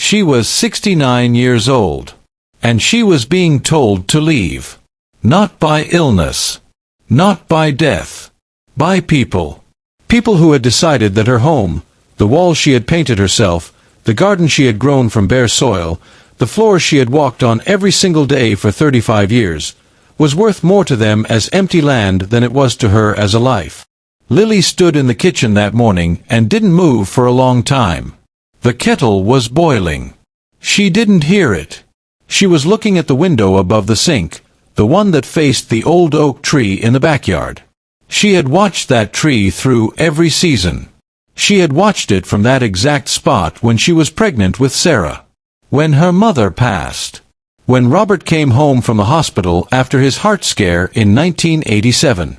She was 69 years old. And she was being told to leave. Not by illness. Not by death. By people. People who had decided that her home, the walls she had painted herself, the garden she had grown from bare soil, the floors she had walked on every single day for 35 years, was worth more to them as empty land than it was to her as a life. Lilly stood in the kitchen that morning and didn't move for a long time. The kettle was boiling. She didn't hear it. She was looking at the window above the sink, the one that faced the old oak tree in the backyard. She had watched that tree through every season. She had watched it from that exact spot when she was pregnant with Sarah. When her mother passed. When Robert came home from the hospital after his heart scare in 1987.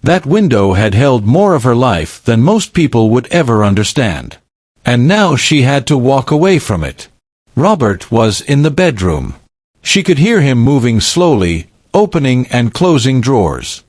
That window had held more of her life than most people would ever understand. And now she had to walk away from it. Robert was in the bedroom. She could hear him moving slowly, opening and closing drawers.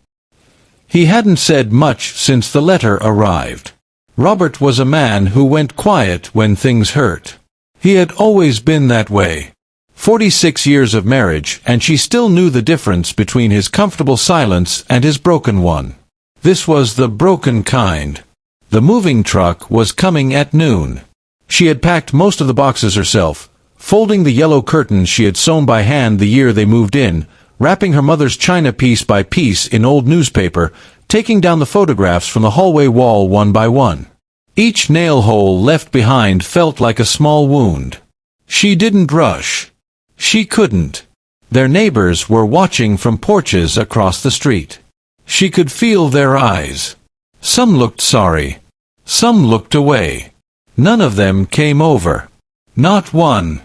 He hadn't said much since the letter arrived. Robert was a man who went quiet when things hurt. He had always been that way. 46 years of marriage, and she still knew the difference between his comfortable silence and his broken one. This was the broken kind. The moving truck was coming at noon. She had packed most of the boxes herself, folding the yellow curtains she had sewn by hand the year they moved in, wrapping her mother's china piece by piece in old newspaper, taking down the photographs from the hallway wall one by one. Each nail hole left behind felt like a small wound. She didn't rush. She couldn't. Their neighbors were watching from porches across the street. She could feel their eyes. Some looked sorry. Some looked away. None of them came over. Not one.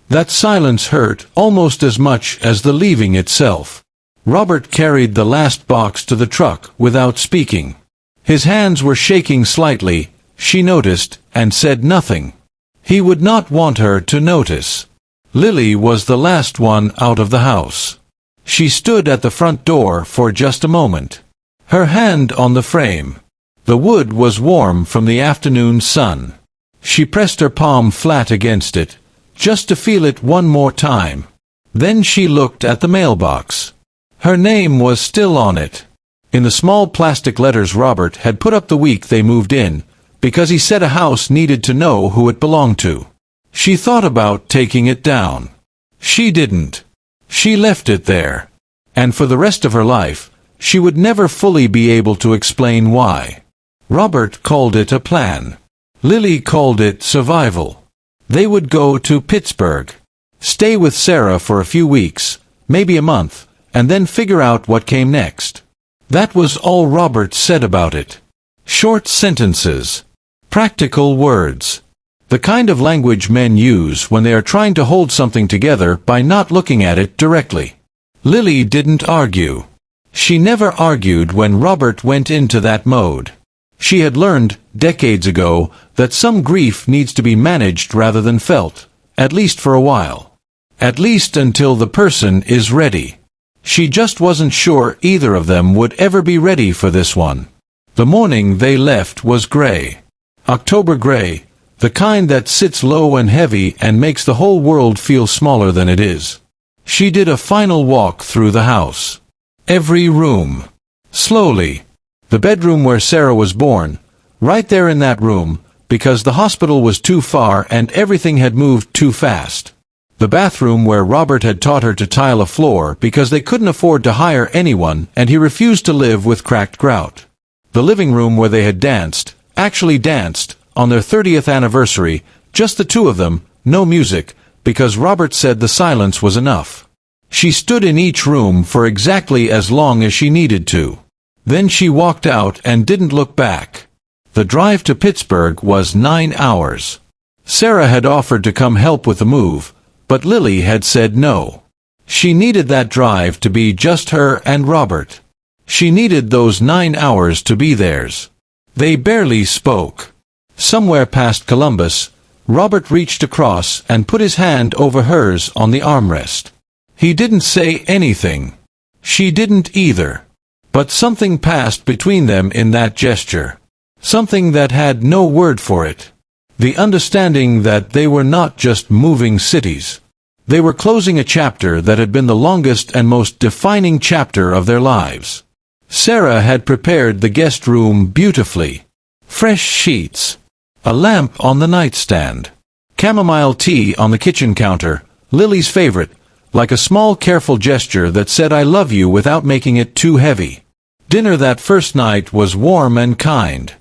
That silence hurt almost as much as the leaving itself. Robert carried the last box to the truck without speaking. His hands were shaking slightly, she noticed, and said nothing. He would not want her to notice. Lilly was the last one out of the house. She stood at the front door for just a moment. Her hand on the frame. The wood was warm from the afternoon sun. She pressed her palm flat against it, just to feel it one more time. Then she looked at the mailbox. Her name was still on it. In the small plastic letters Robert had put up the week they moved in, because he said a house needed to know who it belonged to. She thought about taking it down. She didn't. She left it there. And for the rest of her life, she would never fully be able to explain why. Robert called it a plan. Lilly called it survival. They would go to Pittsburgh, stay with Sarah for a few weeks, maybe a month, and then figure out what came next. That was all Robert said about it. Short sentences. Practical words. The kind of language men use when they are trying to hold something together by not looking at it directly. Lilly didn't argue. She never argued when Robert went into that mode. She had learned, decades ago, that some grief needs to be managed rather than felt, at least for a while. At least until the person is ready. She just wasn't sure either of them would ever be ready for this one. The morning they left was gray. October gray, the kind that sits low and heavy and makes the whole world feel smaller than it is. She did a final walk through the house. Every room. Slowly. The bedroom where Sarah was born, right there in that room, because the hospital was too far and everything had moved too fast. The bathroom where Robert had taught her to tile a floor because they couldn't afford to hire anyone and he refused to live with cracked grout. The living room where they had danced, actually danced, on their 30th anniversary, just the two of them, no music, because Robert said the silence was enough. She stood in each room for exactly as long as she needed to. Then she walked out and didn't look back. The drive to Pittsburgh was 9 hours. Sarah had offered to come help with the move, but Lilly had said no. She needed that drive to be just her and Robert. She needed those 9 hours to be theirs. They barely spoke. Somewhere past Columbus, Robert reached across and put his hand over hers on the armrest. He didn't say anything. She didn't either. But something passed between them in that gesture. Something that had no word for it. The understanding that they were not just moving cities. They were closing a chapter that had been the longest and most defining chapter of their lives. Sarah had prepared the guest room beautifully. Fresh sheets. A lamp on the nightstand. Chamomile tea on the kitchen counter, Lily's favorite, like a small careful gesture that said I love you without making it too heavy. Dinner that first night was warm and kind.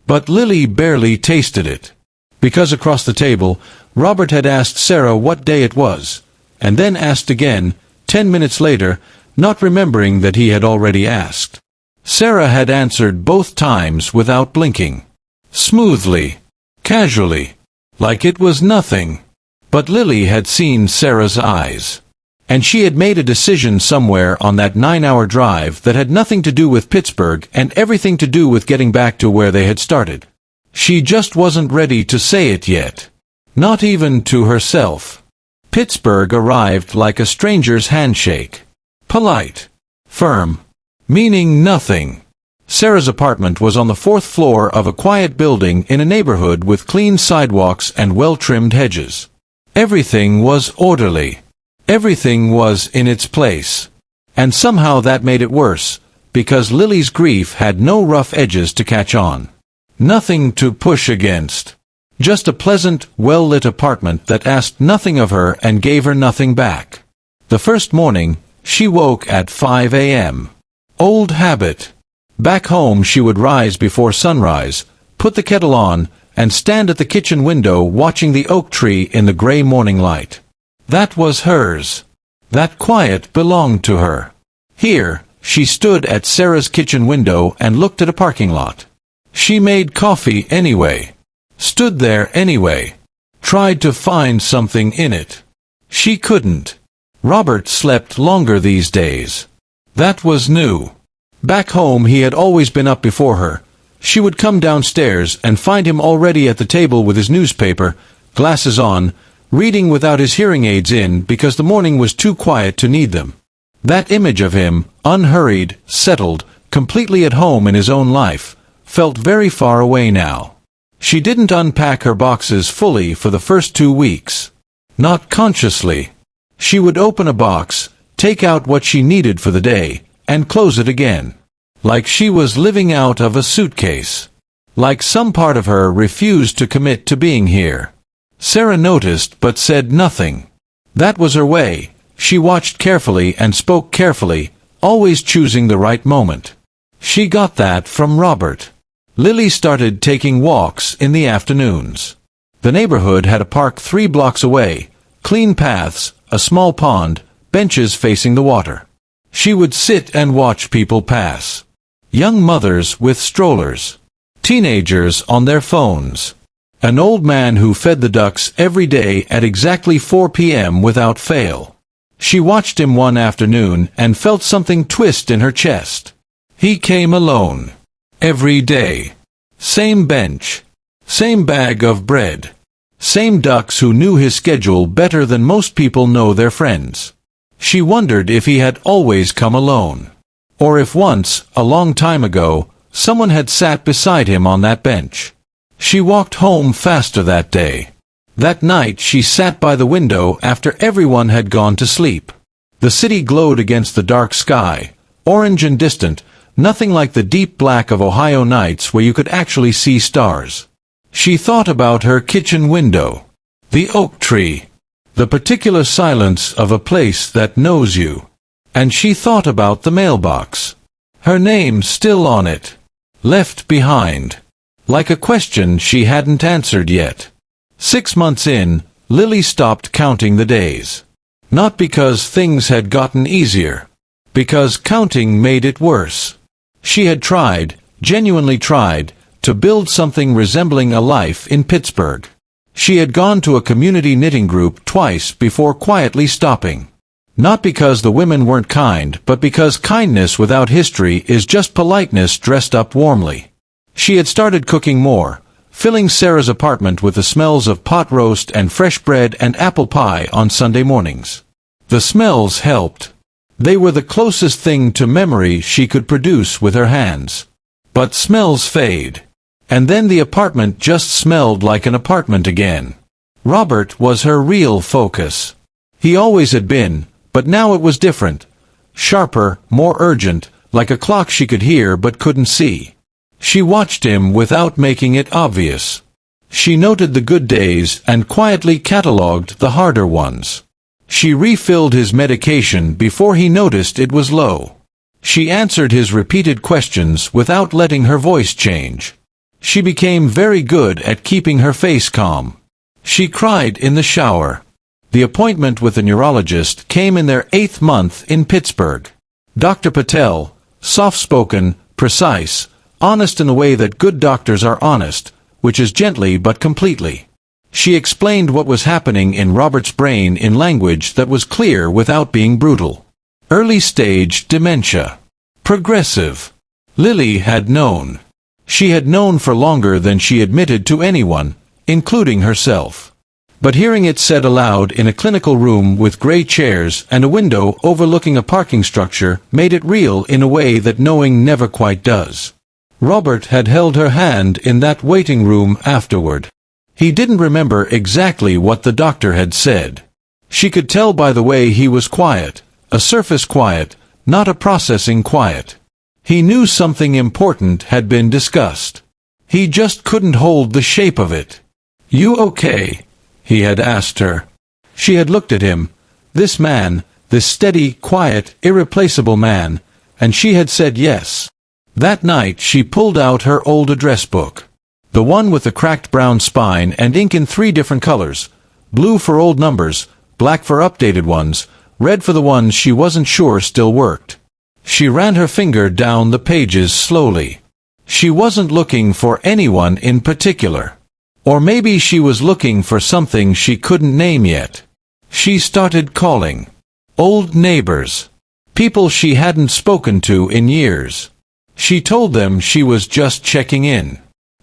But Lily barely tasted it. Because across the table, Robert had asked Sarah what day it was, and then asked again, 10 minutes later, not remembering that he had already asked. Sarah had answered both times without blinking. Smoothly. Casually. Like it was nothing. But Lily had seen Sarah's eyes. And she had made a decision somewhere on that 9-hour drive that had nothing to do with Pittsburgh and everything to do with getting back to where they had started. She just wasn't ready to say it yet. Not even to herself. Pittsburgh arrived like a stranger's handshake. Polite. Firm. Meaning nothing. Sarah's apartment was on the 4th floor of a quiet building in a neighborhood with clean sidewalks and well-trimmed hedges. Everything was orderly. Everything was in its place. And somehow that made it worse, because Lily's grief had no rough edges to catch on. Nothing to push against. Just a pleasant, well-lit apartment that asked nothing of her and gave her nothing back. The first morning, she woke at 5 a.m. Old habit. Back home she would rise before sunrise, put the kettle on, and stand at the kitchen window watching the oak tree in the gray morning light. That was hers. That quiet belonged to her. Here, she stood at Sarah's kitchen window and looked at a parking lot. She made coffee anyway. Stood there anyway. Tried to find something in it. She couldn't. Robert slept longer these days. That was new. Back home he had always been up before her. She would come downstairs and find him already at the table with his newspaper, glasses on, reading without his hearing aids in because the morning was too quiet to need them. That image of him, unhurried, settled, completely at home in his own life, felt very far away now. She didn't unpack her boxes fully for the first 2 weeks. Not consciously. She would open a box, take out what she needed for the day, and close it again. Like she was living out of a suitcase. Like some part of her refused to commit to being here. Sarah noticed but said nothing. That was her way. She watched carefully and spoke carefully, always choosing the right moment. She got that from Robert. Lily started taking walks in the afternoons. The neighborhood had a park 3 blocks away, clean paths, a small pond, benches facing the water. She would sit and watch people pass. Young mothers with strollers. Teenagers on their phones. An old man who fed the ducks every day at exactly 4 p.m. without fail. She watched him one afternoon and felt something twist in her chest. He came alone. Every day. Same bench. Same bag of bread. Same ducks who knew his schedule better than most people know their friends. She wondered if he had always come alone. Or if once, a long time ago, someone had sat beside him on that bench. She walked home faster that day. That night she sat by the window after everyone had gone to sleep. The city glowed against the dark sky, orange and distant, nothing like the deep black of Ohio nights where you could actually see stars. She thought about her kitchen window. The oak tree. The particular silence of a place that knows you. And she thought about the mailbox. Her name still on it. Left behind. Like a question she hadn't answered yet. 6 months in, Lily stopped counting the days. Not because things had gotten easier. Because counting made it worse. She had tried, genuinely tried, to build something resembling a life in Pittsburgh. She had gone to a community knitting group twice before quietly stopping. Not because the women weren't kind, but because kindness without history is just politeness dressed up warmly. She had started cooking more, filling Sarah's apartment with the smells of pot roast and fresh bread and apple pie on Sunday mornings. The smells helped. They were the closest thing to memory she could produce with her hands. But smells fade. And then the apartment just smelled like an apartment again. Robert was her real focus. He always had been, but now it was different. Sharper, more urgent, like a clock she could hear but couldn't see. She watched him without making it obvious. She noted the good days and quietly catalogued the harder ones. She refilled his medication before he noticed it was low. She answered his repeated questions without letting her voice change. She became very good at keeping her face calm. She cried in the shower. The appointment with the neurologist came in their 8th month in Pittsburgh. Dr. Patel, soft-spoken, precise, honest in the way that good doctors are honest, which is gently but completely. She explained what was happening in Robert's brain in language that was clear without being brutal. Early-stage dementia. Progressive. Lilly had known. She had known for longer than she admitted to anyone, including herself. But hearing it said aloud in a clinical room with gray chairs and a window overlooking a parking structure made it real in a way that knowing never quite does. Robert had held her hand in that waiting room afterward. He didn't remember exactly what the doctor had said. She could tell by the way he was quiet, a surface quiet, not a processing quiet. He knew something important had been discussed. He just couldn't hold the shape of it. "You okay?" he had asked her. She had looked at him, this man, this steady, quiet, irreplaceable man, and she had said yes. That night she pulled out her old address book. The one with the cracked brown spine and ink in 3 different colors, blue for old numbers, black for updated ones, red for the ones she wasn't sure still worked. She ran her finger down the pages slowly. She wasn't looking for anyone in particular. Or maybe she was looking for something she couldn't name yet. She started calling. Old neighbors. People she hadn't spoken to in years. She told them she was just checking in.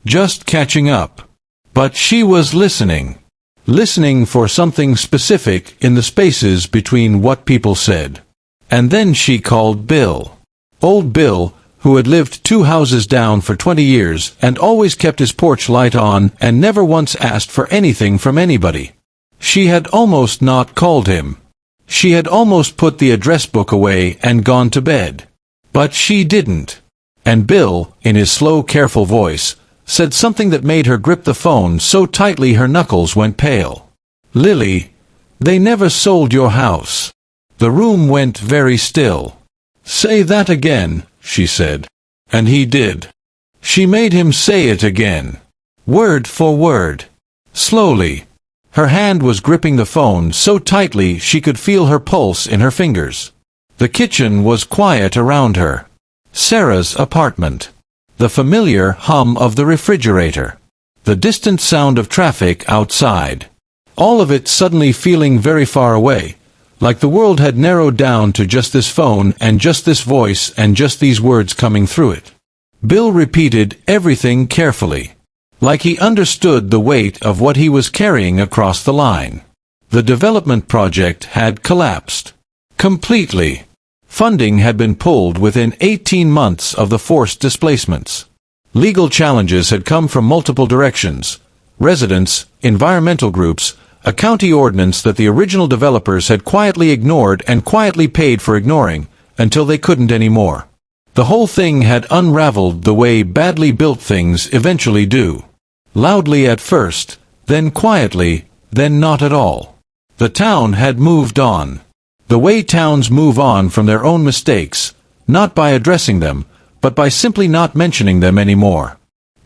Just catching up. But she was listening. Listening for something specific in the spaces between what people said. And then she called Bill. Old Bill, who had lived 2 houses down for 20 years and always kept his porch light on and never once asked for anything from anybody. She had almost not called him. She had almost put the address book away and gone to bed. But she didn't. And Bill, in his slow, careful voice, said something that made her grip the phone so tightly her knuckles went pale. "Lily, they never sold your house." The room went very still. "Say that again," she said. And he did. She made him say it again. Word for word. Slowly. Her hand was gripping the phone so tightly she could feel her pulse in her fingers. The kitchen was quiet around her. Sarah's apartment. The familiar hum of the refrigerator. The distant sound of traffic outside. All of it suddenly feeling very far away. Like the world had narrowed down to just this phone and just this voice and just these words coming through it. Bill repeated everything carefully. Like he understood the weight of what he was carrying across the line. The development project had collapsed. Completely. Funding had been pulled within 18 months of the forced displacements. Legal challenges had come from multiple directions. Residents, environmental groups, a county ordinance that the original developers had quietly ignored and quietly paid for ignoring, until they couldn't anymore. The whole thing had unraveled the way badly built things eventually do. Loudly at first, then quietly, then not at all. The town had moved on. The way towns move on from their own mistakes, not by addressing them, but by simply not mentioning them anymore.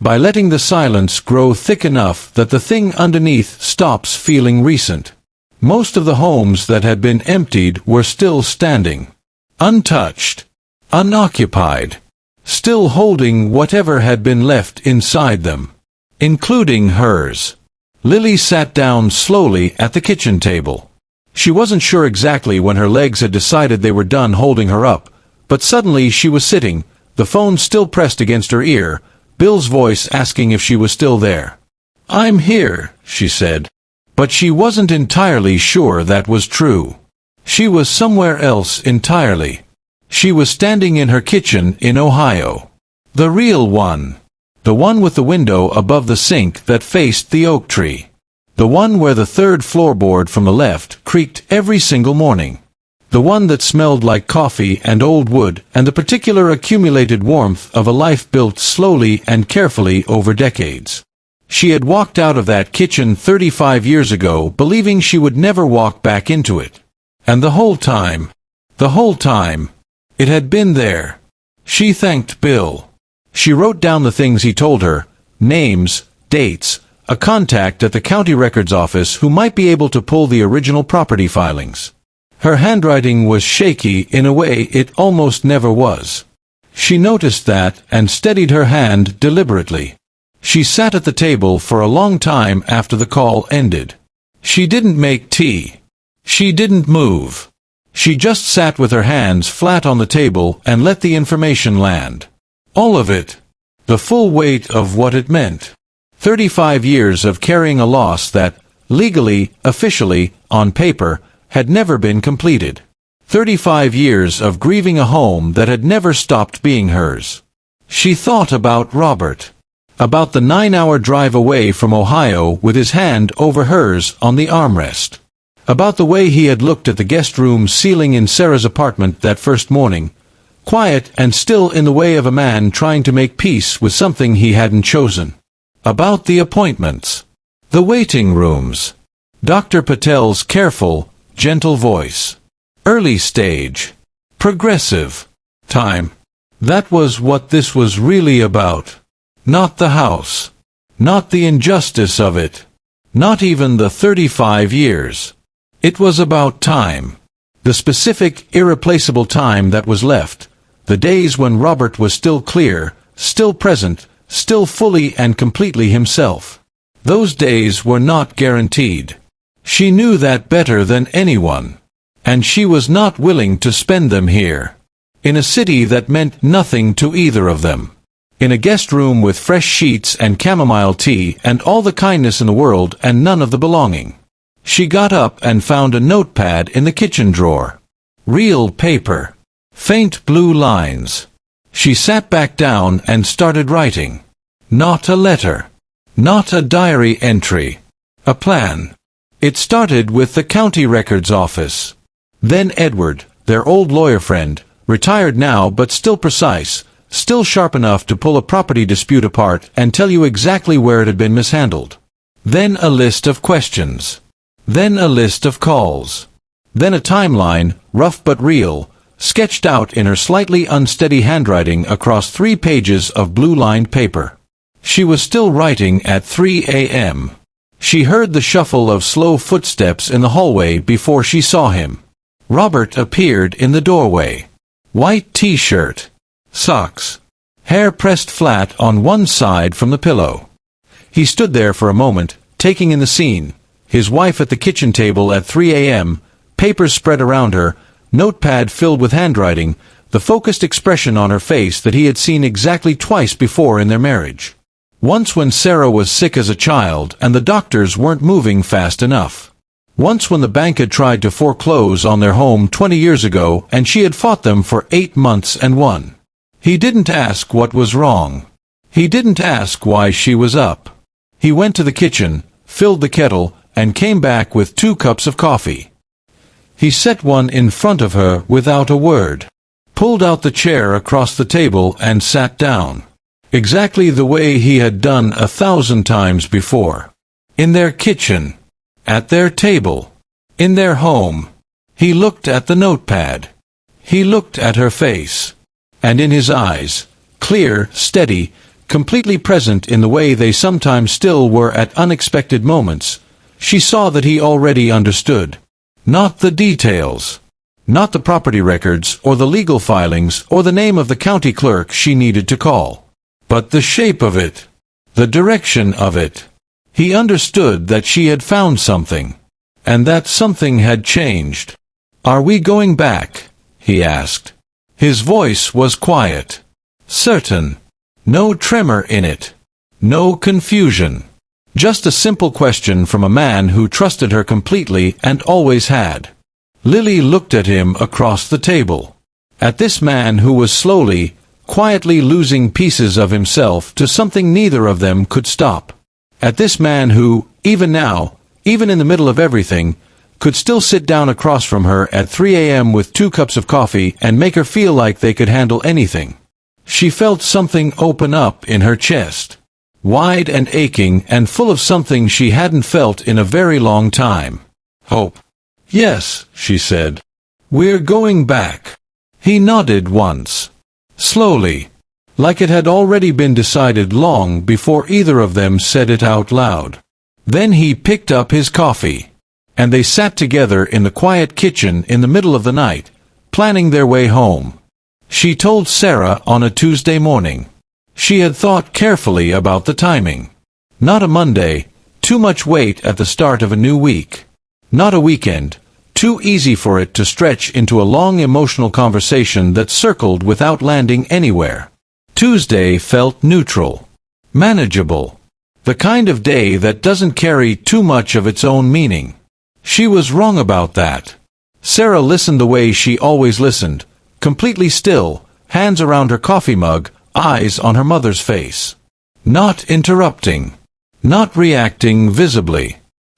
By letting the silence grow thick enough that the thing underneath stops feeling recent. Most of the homes that had been emptied were still standing. Untouched. Unoccupied. Still holding whatever had been left inside them. Including hers. Lily sat down slowly at the kitchen table. She wasn't sure exactly when her legs had decided they were done holding her up, but suddenly she was sitting, the phone still pressed against her ear, Bill's voice asking if she was still there. "I'm here," she said. But she wasn't entirely sure that was true. She was somewhere else entirely. She was standing in her kitchen in Ohio. The real one. The one with the window above the sink that faced the oak tree. The one where the third floorboard from the left creaked every single morning. The one that smelled like coffee and old wood and the particular accumulated warmth of a life built slowly and carefully over decades. She had walked out of that kitchen 35 years ago believing she would never walk back into it. And the whole time, it had been there. She thanked Bill. She wrote down the things he told her, names, dates, a contact at the county records office who might be able to pull the original property filings. Her handwriting was shaky in a way it almost never was. She noticed that and steadied her hand deliberately. She sat at the table for a long time after the call ended. She didn't make tea. She didn't move. She just sat with her hands flat on the table and let the information land. All of it. The full weight of what it meant. 35 years of carrying a loss that, legally, officially, on paper, had never been completed. 35 years of grieving a home that had never stopped being hers. She thought about Robert. About the 9-hour drive away from Ohio with his hand over hers on the armrest. About the way he had looked at the guest room ceiling in Sarah's apartment that first morning, quiet and still in the way of a man trying to make peace with something he hadn't chosen. About the appointments. The waiting rooms. Dr. Patel's careful, gentle voice. Early stage. Progressive. Time. That was what this was really about. Not the house. Not the injustice of it. Not even the 35 years. It was about time. The specific, irreplaceable time that was left. The days when Robert was still clear, still present, still fully and completely himself. Those days were not guaranteed. She knew that better than anyone. And she was not willing to spend them here. In a city that meant nothing to either of them. In a guest room with fresh sheets and chamomile tea and all the kindness in the world and none of the belonging. She got up and found a notepad in the kitchen drawer. Real paper. Faint blue lines. She sat back down and started writing. Not a letter. Not a diary entry. A plan. It started with the county records office. Then Edward, their old lawyer friend, retired now but still precise, still sharp enough to pull a property dispute apart and tell you exactly where it had been mishandled. Then a list of questions. Then a list of calls. Then a timeline, rough but real, sketched out in her slightly unsteady handwriting across 3 pages of blue-lined paper. She was still writing at 3 a.m. She heard the shuffle of slow footsteps in the hallway before she saw him. Robert appeared in the doorway. White t-shirt. Socks. Hair pressed flat on one side from the pillow. He stood there for a moment, taking in the scene. His wife at the kitchen table at 3 a.m., papers spread around her, notepad filled with handwriting, the focused expression on her face that he had seen exactly twice before in their marriage. Once when Sarah was sick as a child and the doctors weren't moving fast enough. Once when the bank had tried to foreclose on their home 20 years ago and she had fought them for 8 months and won. He didn't ask what was wrong. He didn't ask why she was up. He went to the kitchen, filled the kettle, and came back with 2 cups of coffee. He set one in front of her without a word, pulled out the chair across the table and sat down. Exactly the way he had done 1,000 times before. In their kitchen. At their table. In their home. He looked at the notepad. He looked at her face. And in his eyes, clear, steady, completely present in the way they sometimes still were at unexpected moments, she saw that he already understood. Not the details. Not the property records or the legal filings or the name of the county clerk she needed to call. But the shape of it. The direction of it. He understood that she had found something. And that something had changed. "Are we going back?" he asked. His voice was quiet. Certain. No tremor in it. No confusion. Just a simple question from a man who trusted her completely and always had. Lily looked at him across the table. At this man who was slowly, quietly losing pieces of himself to something neither of them could stop. At this man who, even now, even in the middle of everything, could still sit down across from her at 3 a.m. with 2 cups of coffee and make her feel like they could handle anything. She felt something open up in her chest, wide and aching and full of something she hadn't felt in a very long time. Hope. "Yes," she said. "We're going back." He nodded once. Slowly, like it had already been decided long before either of them said it out loud. Then he picked up his coffee, and they sat together in the quiet kitchen in the middle of the night, planning their way home. She told Sarah on a Tuesday morning. She had thought carefully about the timing. Not a Monday, too much weight at the start of a new week. Not a weekend, too easy for it to stretch into a long emotional conversation that circled without landing anywhere. Tuesday felt neutral, manageable, the kind of day that doesn't carry too much of its own meaning. She was wrong about that. Sarah listened the way she always listened, completely still, hands around her coffee mug, eyes on her mother's face. Not interrupting, not reacting visibly,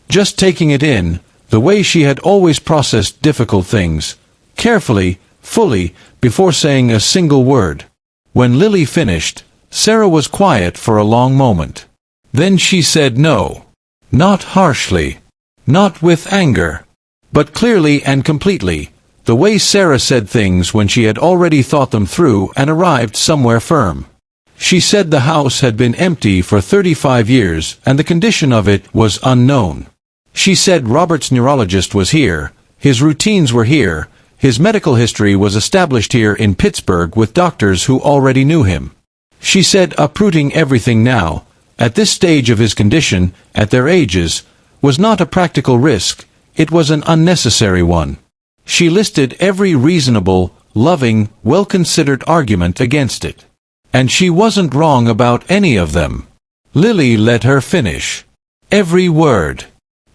just taking it in, the way she had always processed difficult things, carefully, fully, before saying a single word. When Lily finished, Sarah was quiet for a long moment. Then she said no. Not harshly, not with anger, but clearly and completely, the way Sarah said things when she had already thought them through and arrived somewhere firm. She said the house had been empty for 35 years and the condition of it was unknown. She said Robert's neurologist was here, his routines were here, his medical history was established here in Pittsburgh with doctors who already knew him. She said uprooting everything now, at this stage of his condition, at their ages, was not a practical risk, it was an unnecessary one. She listed every reasonable, loving, well-considered argument against it. And she wasn't wrong about any of them. Lily let her finish. Every word.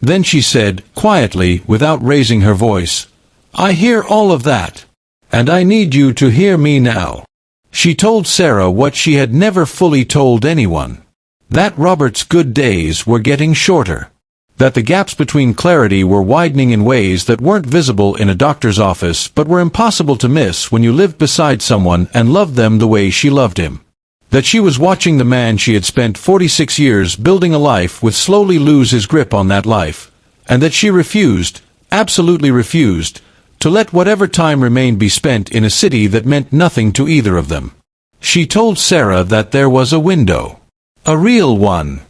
Then she said, quietly, without raising her voice, "I hear all of that. And I need you to hear me now." She told Sarah what she had never fully told anyone. That Robert's good days were getting shorter. That the gaps between clarity were widening in ways that weren't visible in a doctor's office but were impossible to miss when you lived beside someone and loved them the way she loved him. That she was watching the man she had spent 46 years building a life with slowly lose his grip on that life, and that she refused, absolutely refused, to let whatever time remained be spent in a city that meant nothing to either of them. She told Sarah that there was a window. A real one.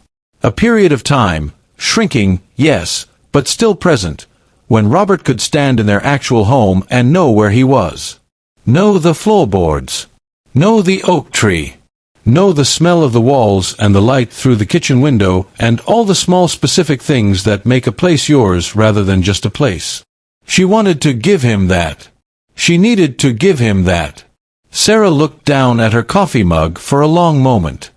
A period of time, shrinking, yes, but still present, when Robert could stand in their actual home and know where he was. Know the floorboards. Know the oak tree. Know the smell of the walls and the light through the kitchen window and all the small specific things that make a place yours rather than just a place. She wanted to give him that. She needed to give him that. Sarah looked down at her coffee mug for a long moment.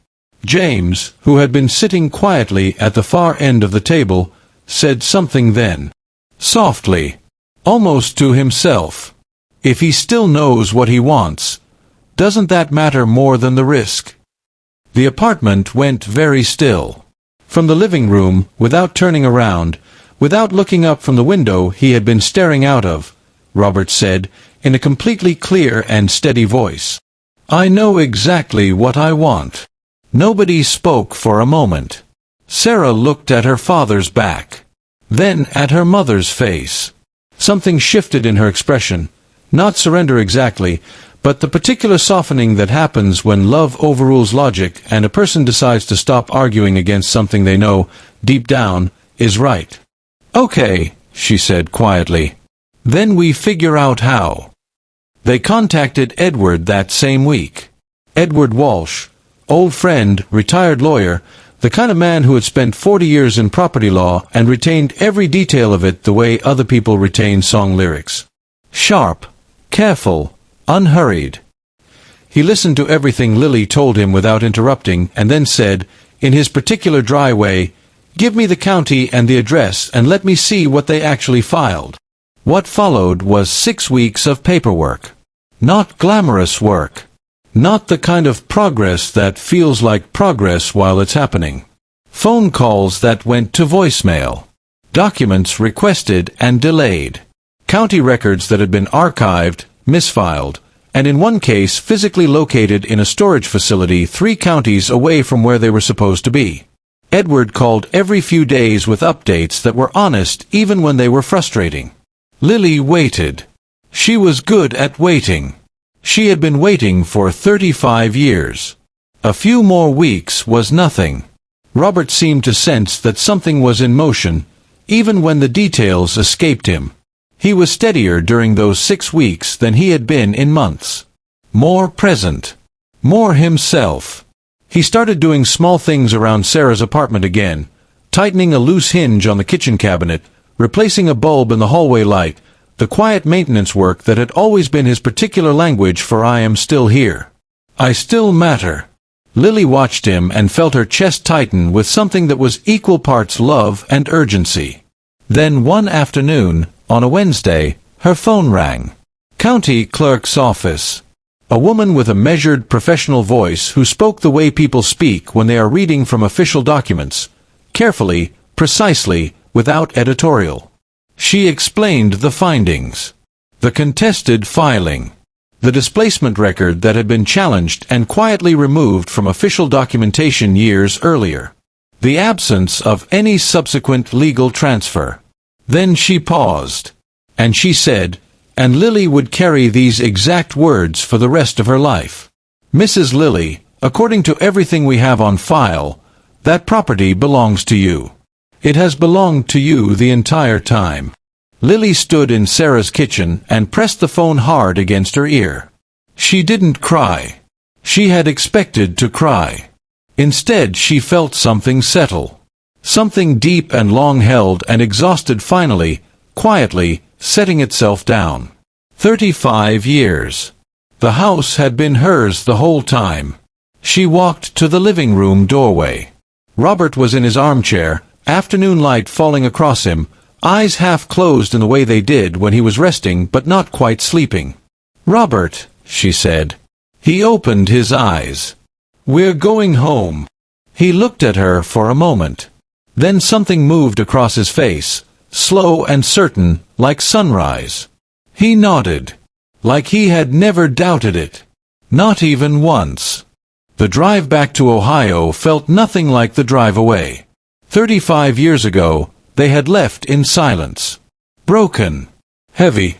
James, who had been sitting quietly at the far end of the table, said something then. Softly, almost to himself. If he still knows what he wants, doesn't that matter more than the risk? The apartment went very still. From the living room, without turning around, without looking up from the window he had been staring out of, Robert said, in a completely clear and steady voice, "I know exactly what I want." Nobody spoke for a moment. Sarah looked at her father's back, then at her mother's face. Something shifted in her expression, not surrender exactly, but the particular softening that happens when love overrules logic and a person decides to stop arguing against something they know, deep down, is right. "Okay," she said quietly. "Then we figure out how." They contacted Edward that same week. Edward Walsh, old friend, retired lawyer, the kind of man who had spent 40 years in property law and retained every detail of it the way other people retain song lyrics. Sharp, careful, unhurried. He listened to everything Lily told him without interrupting and then said, in his particular dry way, "Give me the county and the address and let me see what they actually filed." What followed was 6 weeks of paperwork. Not glamorous work. Not the kind of progress that feels like progress while it's happening. Phone calls that went to voicemail. Documents requested and delayed. County records that had been archived, misfiled, and in one case physically located in a storage facility 3 counties away from where they were supposed to be. Edward called every few days with updates that were honest even when they were frustrating. Lily waited. She was good at waiting. She had been waiting for 35 years. A few more weeks was nothing. Robert seemed to sense that something was in motion, even when the details escaped him. He was steadier during those 6 weeks than he had been in months. More present. More himself. He started doing small things around Sarah's apartment again, tightening a loose hinge on the kitchen cabinet, replacing a bulb in the hallway light, the quiet maintenance work that had always been his particular language for I am still here. I still matter. Lily watched him and felt her chest tighten with something that was equal parts love and urgency. Then one afternoon, on a Wednesday, her phone rang. County clerk's office. A woman with a measured professional voice who spoke the way people speak when they are reading from official documents, carefully, precisely, without editorial. She explained the findings. The contested filing. The displacement record that had been challenged and quietly removed from official documentation years earlier. The absence of any subsequent legal transfer. Then she paused. And she said, and Lily would carry these exact words for the rest of her life. Mrs. Lilly, according to everything we have on file, that property belongs to you. It has belonged to you the entire time. Lily stood in Sarah's kitchen and pressed the phone hard against her ear. She didn't cry. She had expected to cry. Instead, she felt something settle. Something deep and long-held and exhausted finally, quietly, setting itself down. 35 years. The house had been hers the whole time. She walked to the living room doorway. Robert was in his armchair, afternoon light falling across him, eyes half closed in the way they did when he was resting but not quite sleeping. "Robert," she said. He opened his eyes. "We're going home." He looked at her for a moment. Then something moved across his face, slow and certain, like sunrise. He nodded, like he had never doubted it. Not even once. The drive back to Ohio felt nothing like the drive away. 35 years ago, they had left in silence. Broken. Heavy.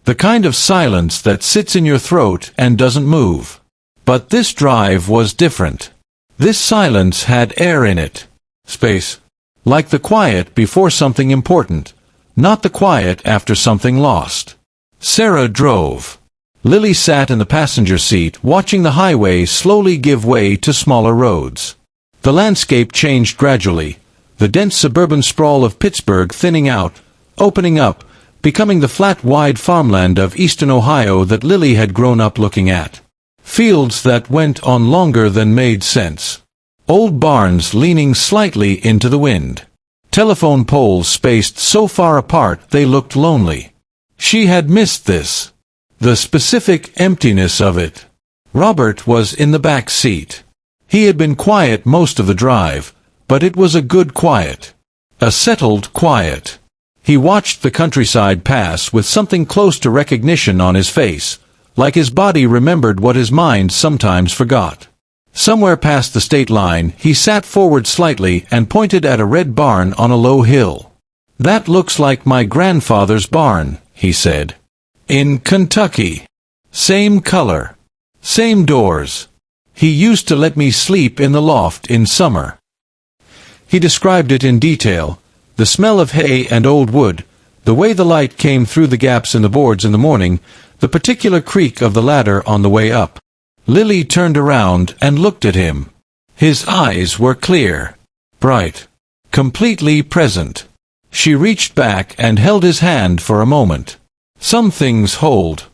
The kind of silence that sits in your throat and doesn't move. But this drive was different. This silence had air in it. Space. Like the quiet before something important, not the quiet after something lost. Sarah drove. Lily sat in the passenger seat watching the highway slowly give way to smaller roads. The landscape changed gradually, the dense suburban sprawl of Pittsburgh thinning out, opening up, becoming the flat wide farmland of eastern Ohio that Lily had grown up looking at. Fields that went on longer than made sense. Old barns leaning slightly into the wind. Telephone poles spaced so far apart they looked lonely. She had missed this. The specific emptiness of it. Robert was in the back seat. He had been quiet most of the drive, but it was a good quiet. A settled quiet. He watched the countryside pass with something close to recognition on his face, like his body remembered what his mind sometimes forgot. Somewhere past the state line, he sat forward slightly and pointed at a red barn on a low hill. "That looks like my grandfather's barn," he said. "In Kentucky. Same color. Same doors. He used to let me sleep in the loft in summer." He described it in detail, the smell of hay and old wood, the way the light came through the gaps in the boards in the morning, the particular creak of the ladder on the way up. Lily turned around and looked at him. His eyes were clear, bright, completely present. She reached back and held his hand for a moment. Some things hold,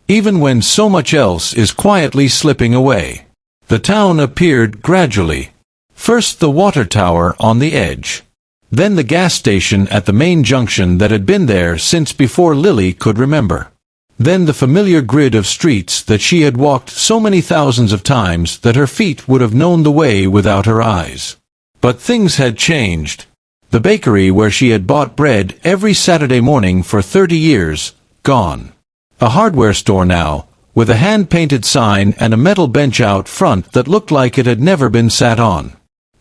even when so much else is quietly slipping away. The town appeared gradually. First the water tower on the edge. Then the gas station at the main junction that had been there since before Lily could remember. Then the familiar grid of streets that she had walked so many thousands of times that her feet would have known the way without her eyes. But things had changed. The bakery where she had bought bread every Saturday morning for 30 years, gone. A hardware store now, with a hand-painted sign and a metal bench out front that looked like it had never been sat on.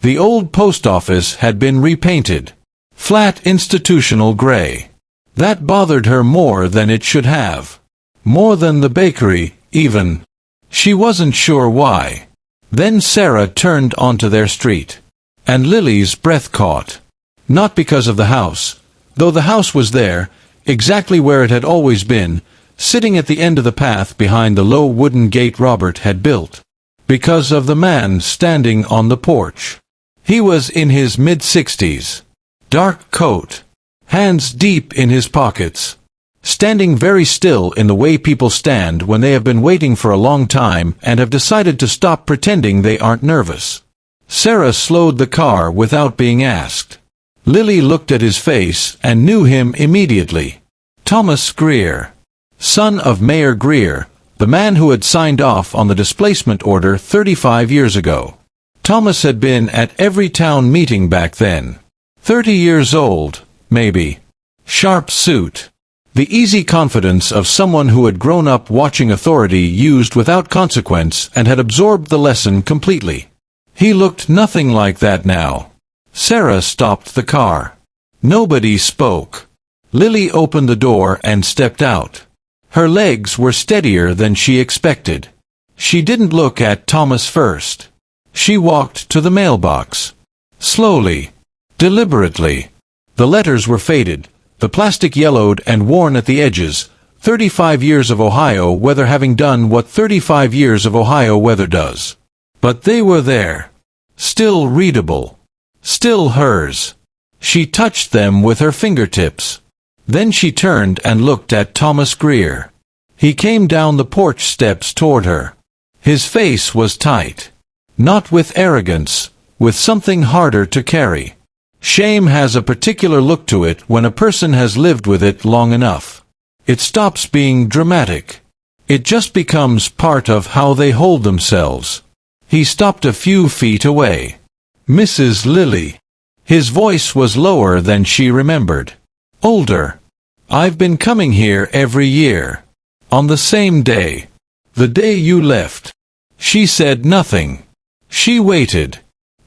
The old post office had been repainted. Flat institutional gray. That bothered her more than it should have. More than the bakery, even. She wasn't sure why. Then Sarah turned onto their street. And Lily's breath caught. Not because of the house, though the house was there, exactly where it had always been, sitting at the end of the path behind the low wooden gate Robert had built. Because of the man standing on the porch. He was in his mid-60s. Dark coat. Hands deep in his pockets. Standing very still in the way people stand when they have been waiting for a long time and have decided to stop pretending they aren't nervous. Sarah slowed the car without being asked. Lily looked at his face and knew him immediately. Thomas Greer. Son of Mayor Greer, the man who had signed off on the displacement order 35 years ago. Thomas had been at every town meeting back then. 30 years old, maybe. Sharp suit. The easy confidence of someone who had grown up watching authority used without consequence and had absorbed the lesson completely. He looked nothing like that now. Sarah stopped the car. Nobody spoke. Lily opened the door and stepped out. Her legs were steadier than she expected. She didn't look at Thomas first. She walked to the mailbox. Slowly. Deliberately. The letters were faded, the plastic yellowed and worn at the edges. 35 years of Ohio weather having done what 35 years of Ohio weather does. But they were there. Still readable. Still hers. She touched them with her fingertips. Then she turned and looked at Thomas Greer. He came down the porch steps toward her. His face was tight. Not with arrogance, with something harder to carry. Shame has a particular look to it when a person has lived with it long enough. It stops being dramatic. It just becomes part of how they hold themselves. He stopped a few feet away. Mrs. Lilly. His voice was lower than she remembered. Older. I've been coming here every year. On the same day. The day you left. She said nothing. She waited.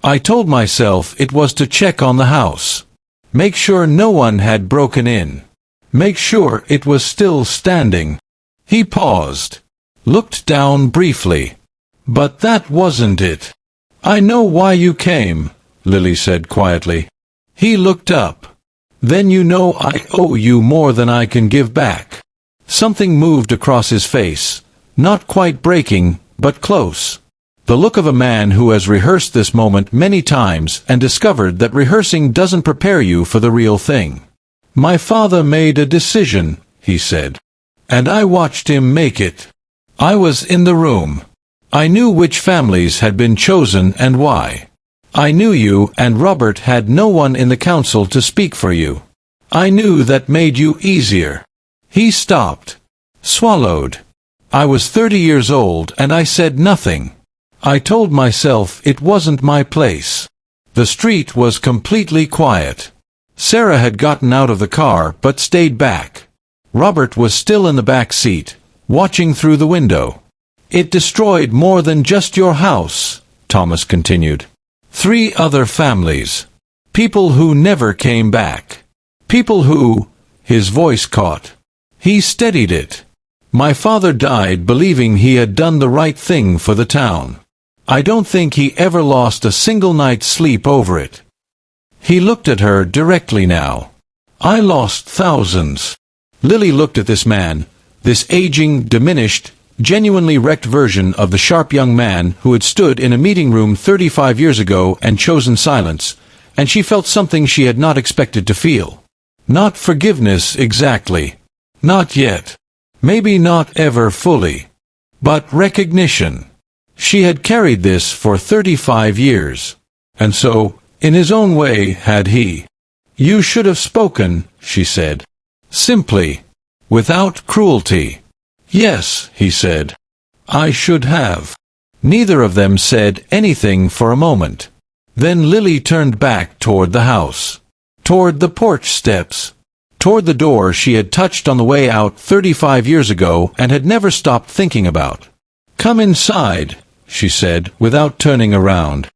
I told myself it was to check on the house. Make sure no one had broken in. Make sure it was still standing. He paused. Looked down briefly. But that wasn't it. I know why you came, Lily said quietly. He looked up. Then you know I owe you more than I can give back. Something moved across his face. Not quite breaking, but close. The look of a man who has rehearsed this moment many times and discovered that rehearsing doesn't prepare you for the real thing. My father made a decision, he said. And I watched him make it. I was in the room. I knew which families had been chosen and why. I knew you and Robert had no one in the council to speak for you. I knew that made you easier. He stopped. Swallowed. I was 30 years old and I said nothing. I told myself it wasn't my place. The street was completely quiet. Sarah had gotten out of the car but stayed back. Robert was still in the back seat, watching through the window. It destroyed more than just your house, Thomas continued. 3 other families. People who never came back. People who... His voice caught. He steadied it. My father died believing he had done the right thing for the town. I don't think he ever lost a single night's sleep over it. He looked at her directly now. I lost thousands. Lily looked at this man, this aging, diminished, genuinely wrecked version of the sharp young man who had stood in a meeting room 35 years ago and chosen silence, and she felt something she had not expected to feel. Not forgiveness exactly. Not yet. Maybe not ever fully. But recognition. She had carried this for 35 years. And so, in his own way, had he. You should have spoken, she said. Simply. Without cruelty. "Yes," he said. "I should have." Neither of them said anything for a moment. Then Lily turned back toward the house. Toward the porch steps. Toward the door she had touched on the way out 35 years ago and had never stopped thinking about. "Come inside," she said, without turning around.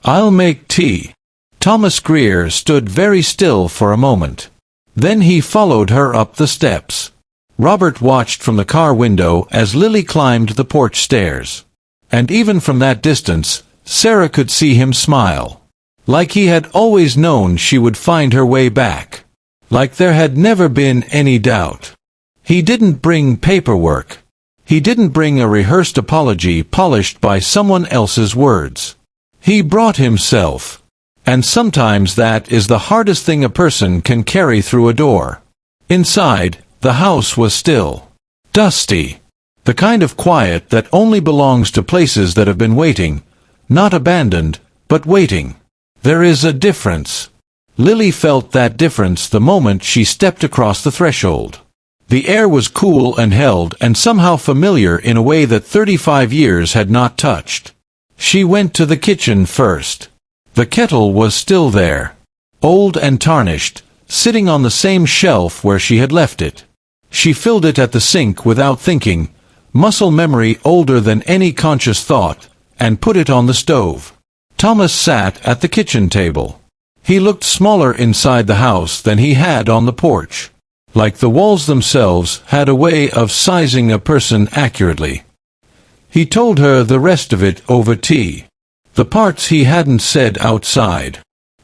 "I'll make tea." Thomas Greer stood very still for a moment. Then he followed her up the steps. Robert watched from the car window as Lily climbed the porch stairs. And even from that distance, Sarah could see him smile. Like he had always known she would find her way back. Like there had never been any doubt. He didn't bring paperwork. He didn't bring a rehearsed apology polished by someone else's words. He brought himself. And sometimes that is the hardest thing a person can carry through a door. Inside, the house was still. Dusty. The kind of quiet that only belongs to places that have been waiting. Not abandoned, but waiting. There is a difference. Lily felt that difference the moment she stepped across the threshold. The air was cool and held and somehow familiar in a way that 35 years had not touched. She went to the kitchen first. The kettle was still there. Old and tarnished, sitting on the same shelf where she had left it. She filled it at the sink without thinking, muscle memory older than any conscious thought, and put it on the stove. Thomas sat at the kitchen table. He looked smaller inside the house than he had on the porch. Like the walls themselves had a way of sizing a person accurately. He told her the rest of it over tea. The parts he hadn't said outside.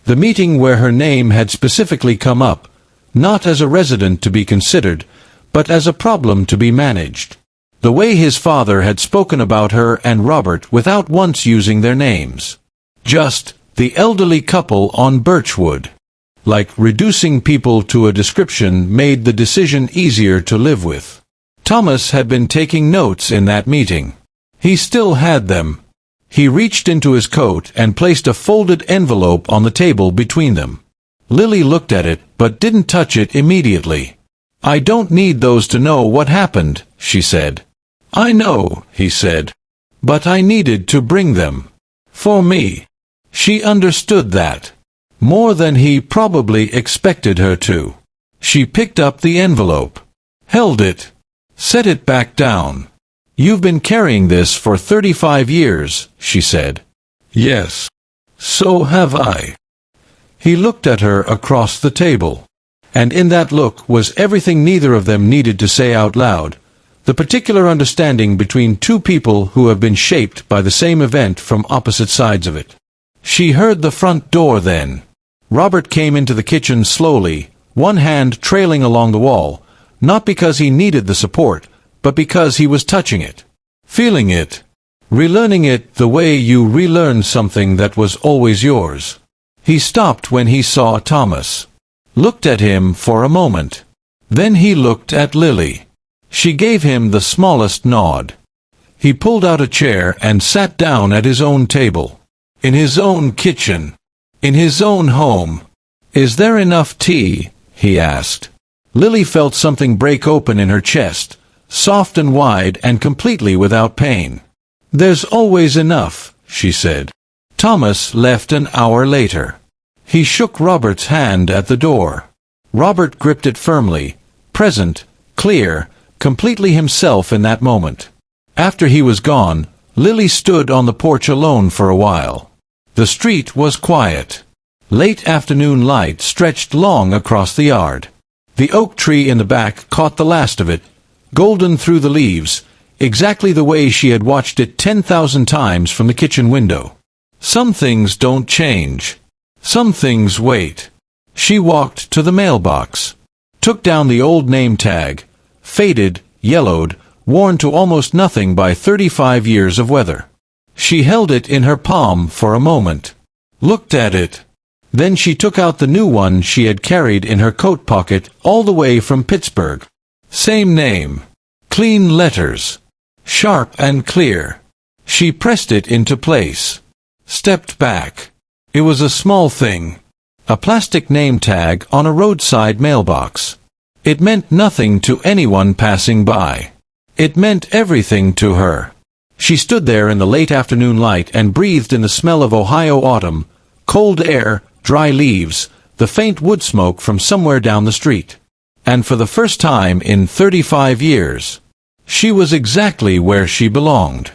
The meeting where her name had specifically come up, not as a resident to be considered, but as a problem to be managed. The way his father had spoken about her and Robert without once using their names. Just, the elderly couple on Birchwood. Like reducing people to a description made the decision easier to live with. Thomas had been taking notes in that meeting. He still had them. He reached into his coat and placed a folded envelope on the table between them. Lily looked at it, but didn't touch it immediately. "I don't need those to know what happened," she said. "I know," he said. "But I needed to bring them. For me." She understood that. More than he probably expected her to. She picked up the envelope. Held it. Set it back down. "You've been carrying this for 35 years, she said. "Yes. So have I." He looked at her across the table. And in that look was everything neither of them needed to say out loud. The particular understanding between two people who have been shaped by the same event from opposite sides of it. She heard the front door then. Robert came into the kitchen slowly, one hand trailing along the wall, not because he needed the support, but because he was touching it. Feeling it. Relearning it the way you relearn something that was always yours. He stopped when he saw Thomas. Looked at him for a moment. Then he looked at Lily. She gave him the smallest nod. He pulled out a chair and sat down at his own table. In his own kitchen. In his own home. "Is there enough tea?" he asked. Lily felt something break open in her chest, soft and wide and completely without pain. "There's always enough," she said. Thomas left an hour later. He shook Robert's hand at the door. Robert gripped it firmly, present, clear, completely himself in that moment. After he was gone, Lily stood on the porch alone for a while. The street was quiet. Late afternoon light stretched long across the yard. The oak tree in the back caught the last of it, golden through the leaves, exactly the way she had watched it 10,000 times from the kitchen window. Some things don't change. Some things wait. She walked to the mailbox, took down the old name tag, faded, yellowed, worn to almost nothing by 35 years of weather. She held it in her palm for a moment, looked at it. Then she took out the new one she had carried in her coat pocket all the way from Pittsburgh. Same name. Clean letters. Sharp and clear. She pressed it into place. Stepped back. It was a small thing. A plastic name tag on a roadside mailbox. It meant nothing to anyone passing by. It meant everything to her. She stood there in the late afternoon light and breathed in the smell of Ohio autumn, cold air, dry leaves, the faint wood smoke from somewhere down the street. And for the first time in 35 years, she was exactly where she belonged.